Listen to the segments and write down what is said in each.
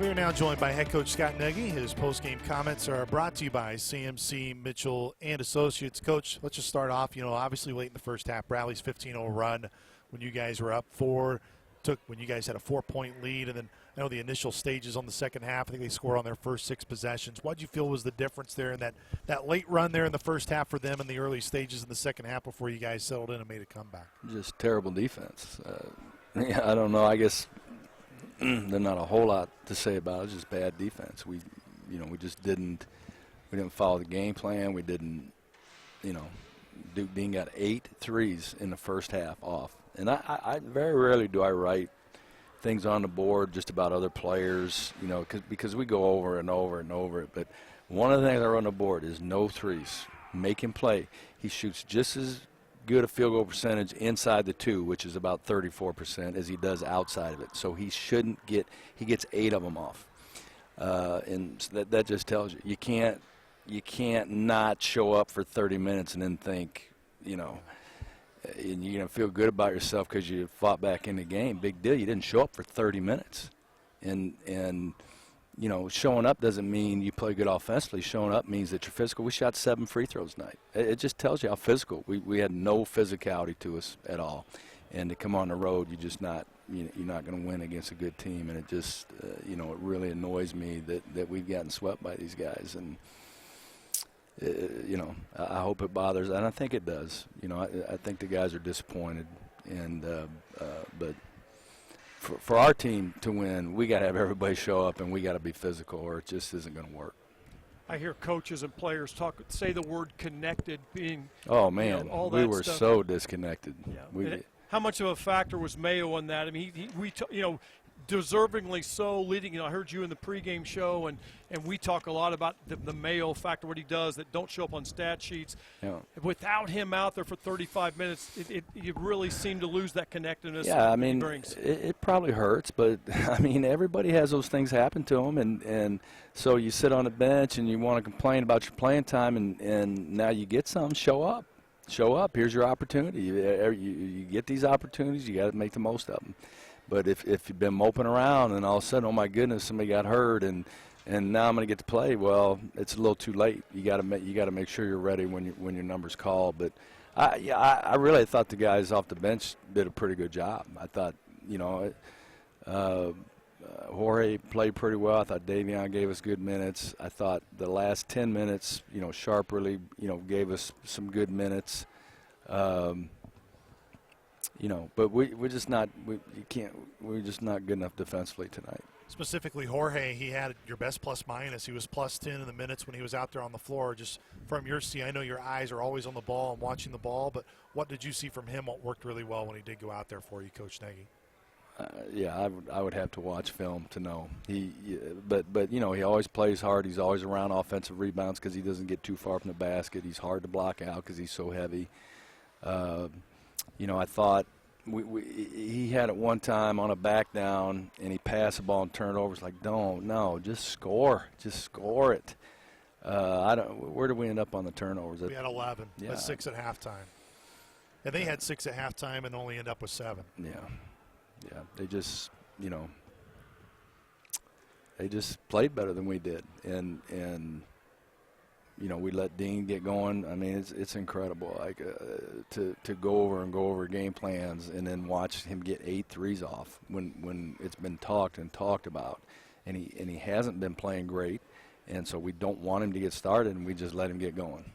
We are now joined by head coach Scott Nagy. His post-game comments are brought to you by CMC Mitchell and Associates. Coach, let's just start off. Obviously late in the first half, Bradley's 15-0 run when you guys were up 4, when you guys had a 4-point lead, and then I know the initial stages on the second half, I think they scored on their first 6 possessions. What did you feel was the difference there in that late run there in the first half for them and the early stages in the second half before you guys settled in and made a comeback? Just terrible defense. I don't know. I guess there's not a whole lot to say about it. It's just bad defense. We just didn't follow the game plan. We didn't, Duke Dean got 8 threes in the first half off. And I very rarely do I write things on the board just about other players, because we go over and over and over it. But one of the things I wrote on the board is no threes. Make him play. He shoots just as good a field goal percentage inside the 2, which is about 34%, as he does outside of it. So he shouldn't get – he gets 8 of them off. And so that just tells you you can't not show up for 30 minutes and then think, and you're going to feel good about yourself because you fought back in the game. Big deal. You didn't show up for 30 minutes. And showing up doesn't mean you play good offensively. Showing up means that you're physical. We shot 7 free throws tonight. It just tells you how physical. We had no physicality to us at all. And to come on the road, you're not going to win against a good team. And it just, it really annoys me that we've gotten swept by these guys. And, I hope it bothers. And I think it does. I think the guys are disappointed. And but for our team to win, we got to have everybody show up and we got to be physical, or it just isn't going to work. I hear coaches and players say the word connected, being all that we were stuff. So disconnected. Yeah. How much of a factor was Mayo on that? I mean, we deservingly so, leading. I heard you in the pregame show, and we talk a lot about the Mayo factor, what he does that don't show up on stat sheets. Yeah. Without him out there for 35 minutes, you really seem to lose that connectedness. Yeah, I mean, it probably hurts, but I mean, everybody has those things happen to them, and so you sit on the bench and you want to complain about your playing time, and now you get some. Show up. Here's your opportunity. You get these opportunities, you got to make the most of them. But if you've been moping around and all of a sudden, oh my goodness, somebody got hurt and now I'm going to get to play, well, it's a little too late. You got to make sure you're ready when your number's called. But I really thought the guys off the bench did a pretty good job. I thought Jorge played pretty well. I thought Davion gave us good minutes. I thought the last 10 minutes, Sharp really gave us some good minutes. But we're just not good enough defensively tonight. Specifically, Jorge, he had your best plus-minus. He was +10 in the minutes when he was out there on the floor. Just from your seat, I know your eyes are always on the ball and watching the ball, but what did you see from him? What worked really well when he did go out there for you, Coach Nagy? I would have to watch film to know. But he always plays hard. He's always around offensive rebounds because he doesn't get too far from the basket. He's hard to block out because he's so heavy. I thought he had it one time on a back down, and he passed the ball and turned it over. It's like, just score it. Where did we end up on the turnovers? We had 11, yeah. 6 at halftime. And they had 6 at halftime and only end up with 7. Yeah. They just, they just played better than we did, and we let Dean get going. I mean, it's incredible, like to go over game plans and then watch him get 8 threes off when it's been talked about, and he hasn't been playing great, and so we don't want him to get started, and we just let him get going.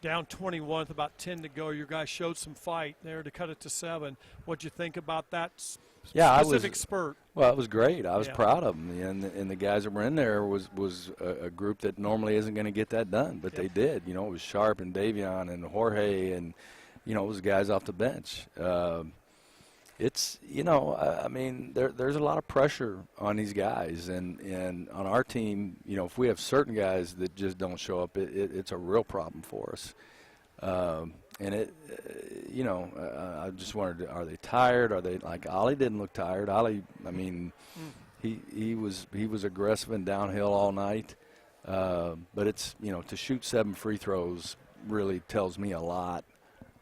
Down 21 with about 10 to go. Your guys showed some fight there to cut it to 7. What'd you think about that specific spurt? Well, it was great. I was proud of them, and the guys that were in there was a group that normally isn't going to get that done, but they did. It was Sharp and Davion and Jorge, and it was guys off the bench. It's I mean, there's a lot of pressure on these guys, and on our team, if we have certain guys that just don't show up, it's a real problem for us. And I just wondered, are they tired? Are they like Ollie didn't look tired? Ollie, I mean, he was aggressive and downhill all night. But it's to shoot 7 free throws really tells me a lot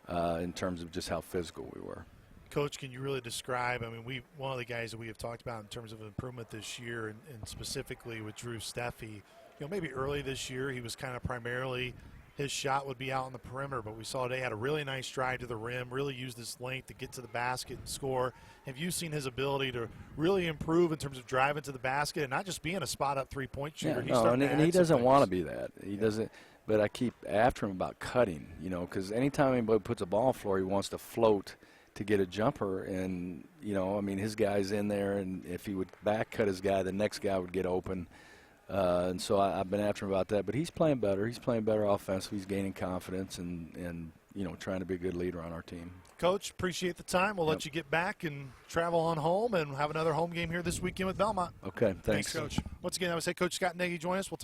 in terms of just how physical we were. Coach, can you really describe, I mean, one of the guys that we have talked about in terms of improvement this year, and specifically with Drew Steffi, maybe early this year he was kind of primarily his shot would be out on the perimeter, but we saw today had a really nice drive to the rim, really used his length to get to the basket and score. Have you seen his ability to really improve in terms of driving to the basket and not just being a spot-up three-point shooter? Yeah, and he doesn't want to be that. He doesn't. But I keep after him about cutting, because anytime anybody puts a ball on the floor, he wants to float to get a jumper. And, I mean, his guy's in there, and if he would back cut his guy, the next guy would get open. And so I've been after him about that. But he's playing better. He's playing better offensively. He's gaining confidence and trying to be a good leader on our team. Coach, appreciate the time. We'll let you get back and travel on home and have another home game here this weekend with Belmont. Okay, thanks. Coach. Once again, I would say Coach Scott Nagy join us. We'll take